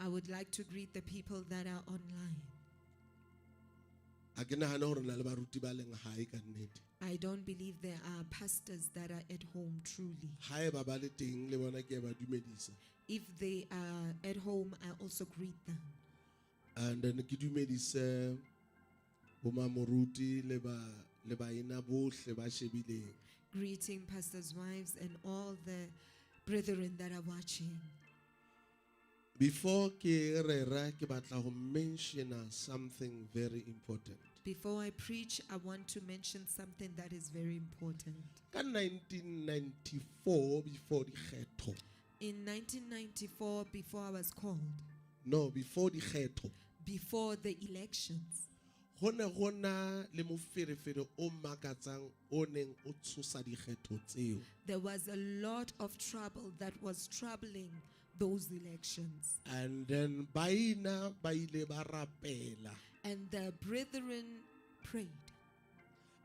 I would like to greet the people that are online. I don't believe there are pastors that are at home truly. If they are at home, I also greet them. And then Greeting pastors' wives and all the brethren that are watching. Before I mention something very important. Before I preach, I want to mention something that is very important. In 1994, before the kgetho. In 1994, before I was called. No, before the kgetho. Before the elections. Le moferefere o makatsang o neng o tshosa dikgetho tseo. There was a lot of trouble that was troubling those elections. And then baina ba ile ba rapela. And the brethren prayed.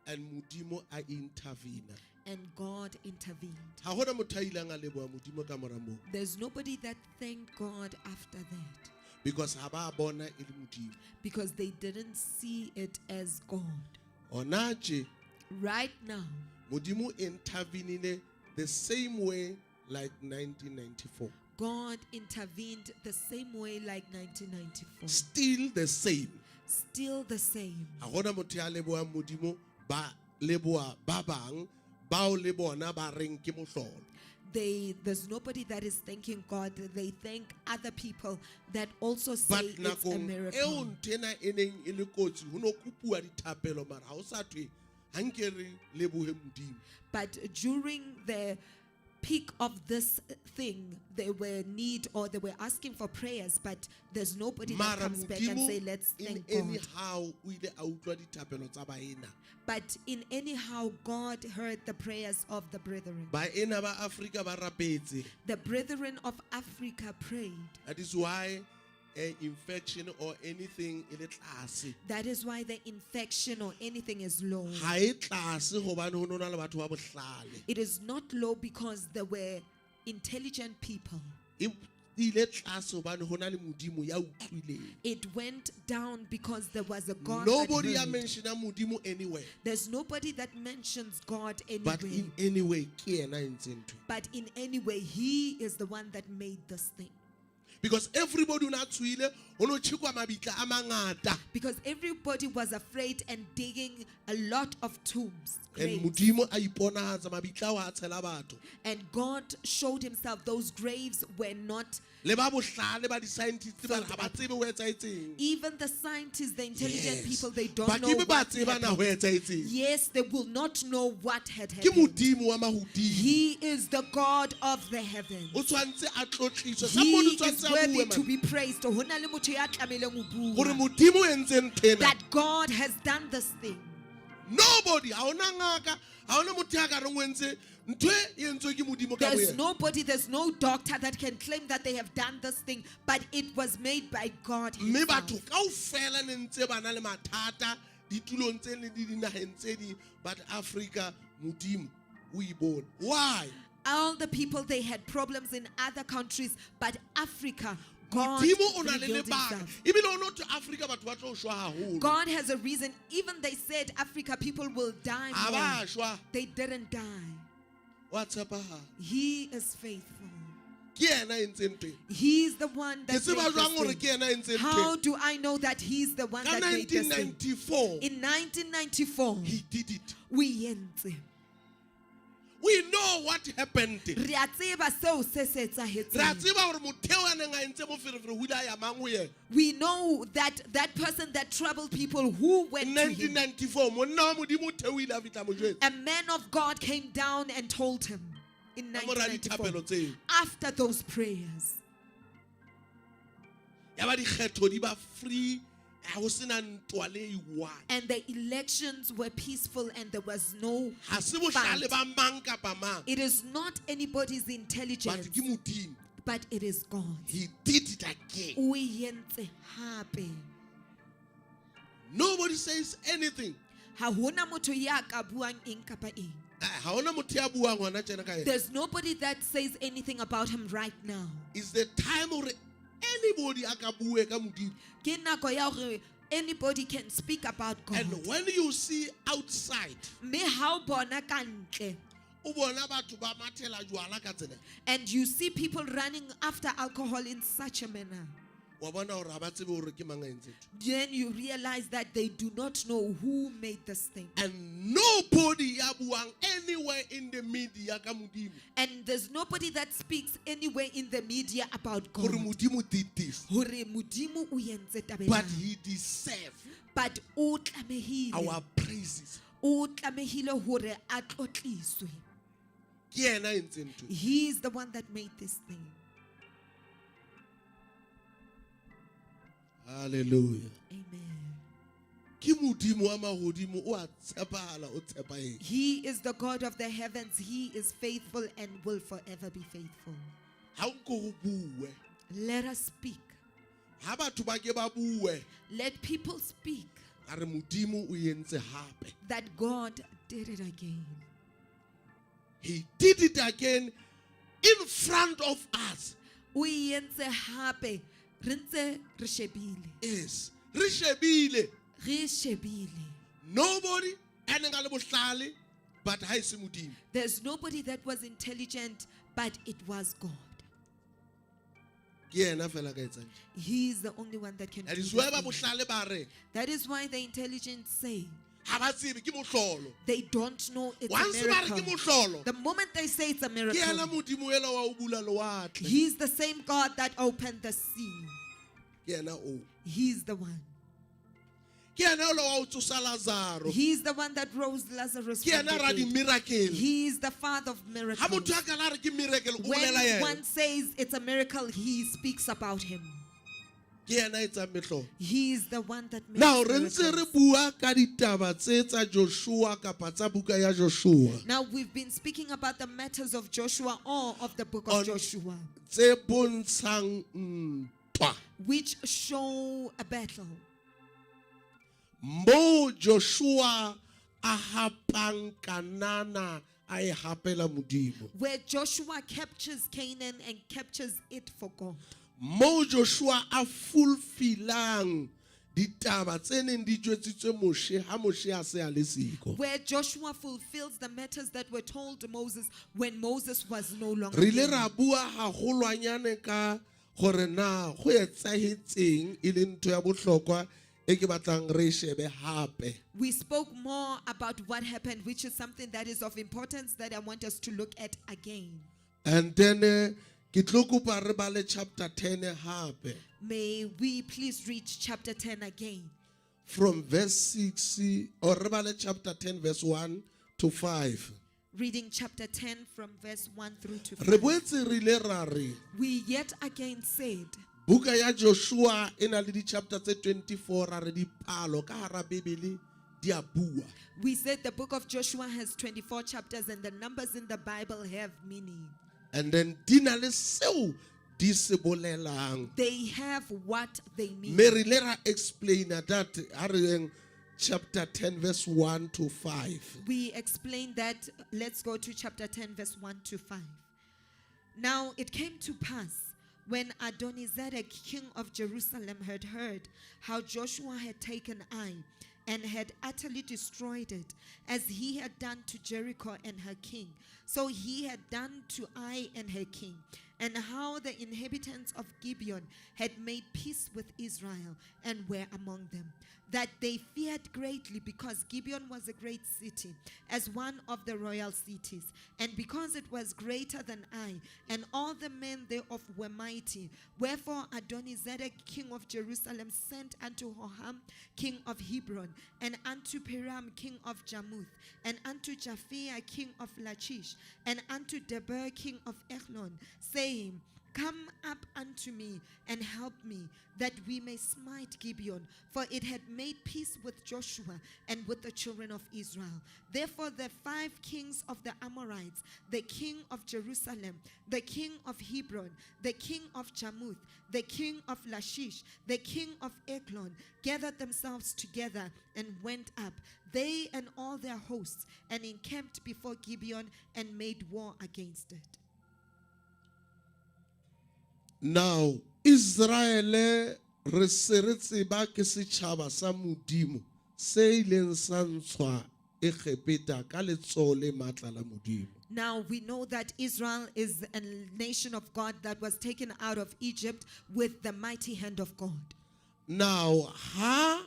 And Modimo a intervene. And God intervened. Ha hona motho a ileng a leboha Modimo ka mora moo. There's nobody that thanked God after that. Because ha ba bona e le Modimo. Because they didn't see it as God. Ona tje right now, Modimo intervened the same way like 1994. God intervened the same way like 1994. Still the same. Still the same. Ha gona motho a leboha Modimo ba leboha ba bang bao le bona ba reng ke mohlolo. There's nobody that is thanking God. They thank other people that also say it's a miracle. But during the peak of this thing, they were asking for prayers, but there's nobody that comes back and say, let's thank God. But in anyhow, God heard the prayers of the brethren. The brethren of Africa prayed. That is why infection or anything that is why the infection or anything is low. It is not low because there were intelligent people. It went down because there was a God. Nobody mentioned Modimo anywhere. There's nobody that mentions God anywhere. But in any way, He is the one that made this thing. Because everybody was afraid and digging a lot of tombs. And God showed himself those graves were not. Even the scientists, the intelligent people, they don't know what happened. Yes, they will not know what had happened. He is the God of the heavens. He is worthy to be praised. That God has done this thing. Nobody. There's no doctor that can claim that they have done this thing, but it was made by God himself. But Africa, why? All the people, they had problems in other countries, but Africa, God revealed himself. God has a reason. Even they said Africa people will die more. They didn't die. He is faithful. He's the one that made this thing. How do I know that he's the one that made this thing? In 1994, he did it. We know what happened. We know that that person that troubled people who went in to him. 1994, a man of God came down and told him in 1994 after those prayers. Free. And the elections were peaceful and there was no fight. It is not anybody's intelligence, but it is God. He did it again. Nobody says anything. There's nobody that says anything about him right now. It's the time anybody a ka bue ka Modimo. Ke nako ya hore anybody can speak about God. And when you see outside, Me ha o bona ka ntle, o bona batho ba mathela jwala ka tsela, and you see people running after alcohol in such a manner, wa bona hore ha ba tsebe hore ke mang a entse ntho. then you realize that they do not know who made this thing. And nobody ya buang anywhere in the media ka Modimo. And there's nobody that speaks anywhere in the media about God. Hore Modimo did this. Hore Modimo o entse taba But ena. he deserves But o tlamehile, our praises. o tlamehile hore a tlotliswe. Ke yena a entseng ntho. He is the one that made this thing. Hallelujah. Amen. Ke Modimo wa mahodimo o a tshepahala o tshepa eng. He is the God of the heavens. He is faithful and will forever be faithful. Ha o nko ho bue. Let us speak. Ha batho ba ke ba bue. Let people speak A re Modimo o entse hape. that God did it again. He did it again in front of us. O entse hape re ntse re shebile. Yes. Re shebile. Re shebile. Nobody ene nga le bohlale but ha se Modimo. There's nobody that was intelligent, but it was God. Ke yena fela ka etsang. He is the only one that can do That is this why ba thing. bohlale ba re That is why the intelligent say ha ba tsebe ke mohlolo. they don't know it's Once a ba re ke miracle. mohlolo. The moment they say it's a Ke yena miracle, Modimo ela wa o bula lewatle. He's the same God that opened the sea. Ke yena o. He's the one. Ke yena o wa o tsosa Lazaro. He's the one that rose Lazarus Ke from yena ra di the dead. miracle. He is the father of Ha miracles. motho a ka la re ke miracle o When bolela yena. one says it's a miracle, he speaks about him. Ke yena a etsang mehlolo. He is the one that makes Now re ntse re miracles. bua ka ditaba tse tsa Joshua kapa tsa buka ya Joshua. Now we've been speaking about the matters of Joshua or of the book of On- Joshua, Tse bontshang ntwa. which show a battle. Mo Joshua a hapang Kanana a e hapela Modimo. Where Joshua captures Canaan and captures it for God. Mo Joshua a fulfillang ditaba tse neng di jwetsitswe Moshe ha Moshe a se a le siko. Where Joshua fulfills the matters that were told to Moses when Moses was no longer Re ile here. ra bua haholoanyane ka gore na go etsahetseng e le ntho ya bohlokwa e ke batlang re shebe hape. We spoke more about what happened, which is something that is of importance that I want us to look at again. And then ke tlo kopa re bale chapter 10 hape May we please read chapter 10 again. from verse 6 or re bale chapter 10 verse 1 to 5. Reading chapter 10 from verse 1 through to Re 5. boetse re ile ra re We yet again said, buka ya Joshua e na le di chapter tse 24 ra re dipalo ka hara Bibele di a bua. we said the book of Joshua has 24 chapters and the numbers in the Bible have meaning. And then di na le seo di se bolelang. They have what they mean. Me re ile ra explain that ha re yeng chapter 10 verse 1 to 5. We explained that. Let's go to chapter 10 verse 1 to 5. Now it came to pass when Adonizedek, king of Jerusalem, had heard how Joshua had taken Ai and had utterly destroyed it, as he had done to Jericho and her king. So he had done to Ai and her king, and how the inhabitants of Gibeon had made peace with Israel and were among them, that they feared greatly, because Gibeon was a great city, as one of the royal cities, and because it was greater than Ai, and all the men thereof were mighty. Wherefore Adonizedek, king of Jerusalem, sent unto Hoham, king of Hebron, and unto Piram, king of Jarmuth, and unto Japhia, king of Lachish, and unto Debir, king of Echlon, saying, Come up unto me and help me, that we may smite Gibeon, for it had made peace with Joshua and with the children of Israel. Therefore the 5 kings of the Amorites, the king of Jerusalem, the king of Hebron, the king of Jarmuth, the king of Lachish, the king of Eglon, gathered themselves together and went up, they and all their hosts, and encamped before Gibeon and made war against it. Now, Israel re se re tseba ke setjhaba sa Modimo se ileng sa ntshwa Egipeta ka letsoho le matla la Modimo. Now we know that Israel is a nation of God that was taken out of Egypt with the mighty hand of God. Now, ha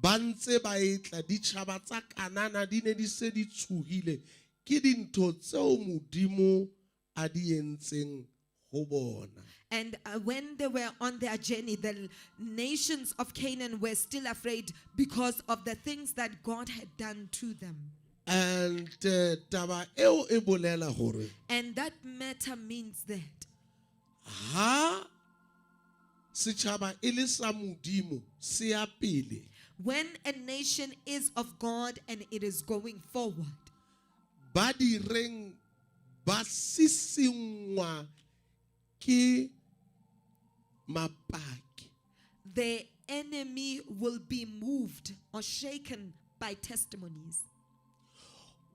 bantse ba etla ditjhaba tsa Kanana di ne di se di tshohile ke dintho tseo Modimo a di entseng ho bona. And when they were on their journey, the nations of Canaan were still afraid because of the things that God had done to them. And taba eo e bolela hore And that matter means that ha setjhaba e le sa Modimo se ya pele, when a nation is of God and it is going forward, ba direng ba sisingwa ke mapaki. the enemy will be moved or shaken by testimonies.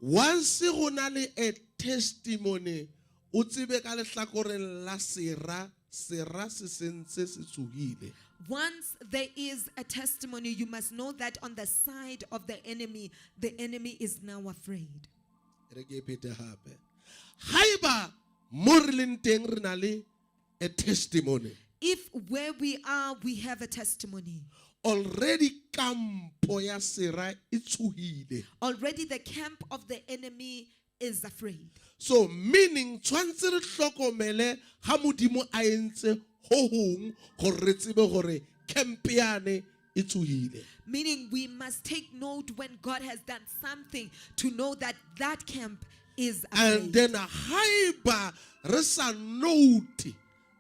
Once go na le a testimony, o tsebe ka lehlakoreng la sera se sentse se tshohile. Once there is a testimony, you must know that on the side of the enemy is now afraid. Re ke phete hape. Haiba mo re leng teng re na le a testimony. If where we are, we have a testimony. Already kampo ya sera e tshohile. Already the camp of the enemy is afraid. So meaning tshwantse re hlokomele ha Modimo a entse ho hong gore re tsebe gore camp yane e tshohile. Meaning we must take note when God has done something to know that that camp is afraid. And then haiba re sa note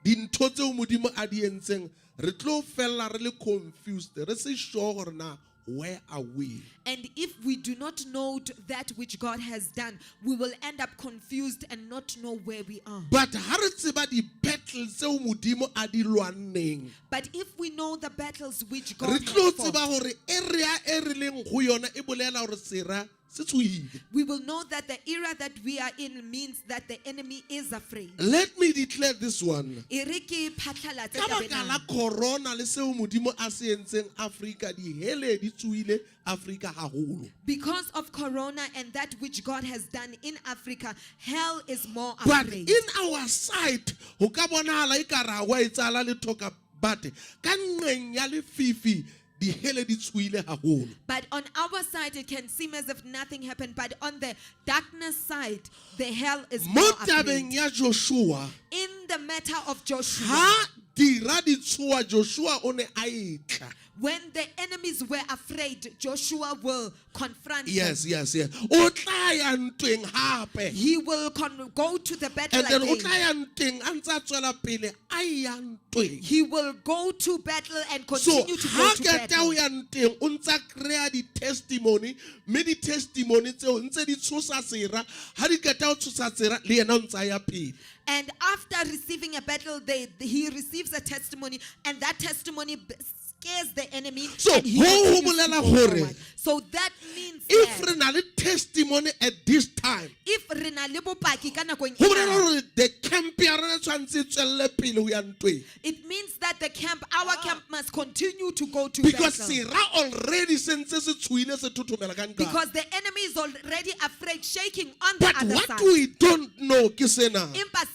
dintho tseo Modimo a di entseng, re tlo fella re le confused, re se sure gore na where are we? And if we do not note that which God has done, we will end up confused and not know where we are. But ha re tseba di battles tseo Modimo a di lwaneng, But if we know the battles which God re has tlo fought, tseba gore area e re leng go yona e bolela gore sera se tshohile. we will know that the era that we are in means that the enemy is afraid. Let me declare this one. E re ke phatlalatse Ka taba baka ena. la corona le seo Modimo a se entseng Africa, di hele di tshohile Africa haholo. Because of Corona and that which God has done in Africa, hell is more But afraid. in our sight, ho ka bonahala ekare wa etsala le thoka bate ka nqeng ya lefifi di hele di tshohile haholo. But on our side, it can seem as if nothing happened. But on the darkness side, the hell is Mo more tabeng afraid. ya Joshua, In the matter of Joshua, ha dira di tshoa Joshua o ne a etla. when the enemies were afraid, Joshua will confront Yes. them. O tla ya ntweng hape. He will go to the battle And then o again. tla ya ntweng a ntse a tswela pele a ya ntweng. He will go to battle and So, continue to go ha to keta battle. o ya nteng, o ntsa krea di testimony, mme di testimony tseo ntse di tshosa sera, ha di keta o tshosa sera le yena o ntsa ya pele. And after receiving a battle, he receives a testimony, and that testimony scares the enemy. So, and he ho continues to bolela go hore, forward. So that means if that re na le testimony at this time, if re na le bopaki ka nakong ho ena, bolela hore the camp ya rena tshwantse e tswelle pele ho ya ntweng. it means that our camp must continue to go to Because battle. sera already sentse se tshohile se thothomela ka nqane. Because the enemy is already afraid, shaking on the But other what side. we don't know ke sena. Empa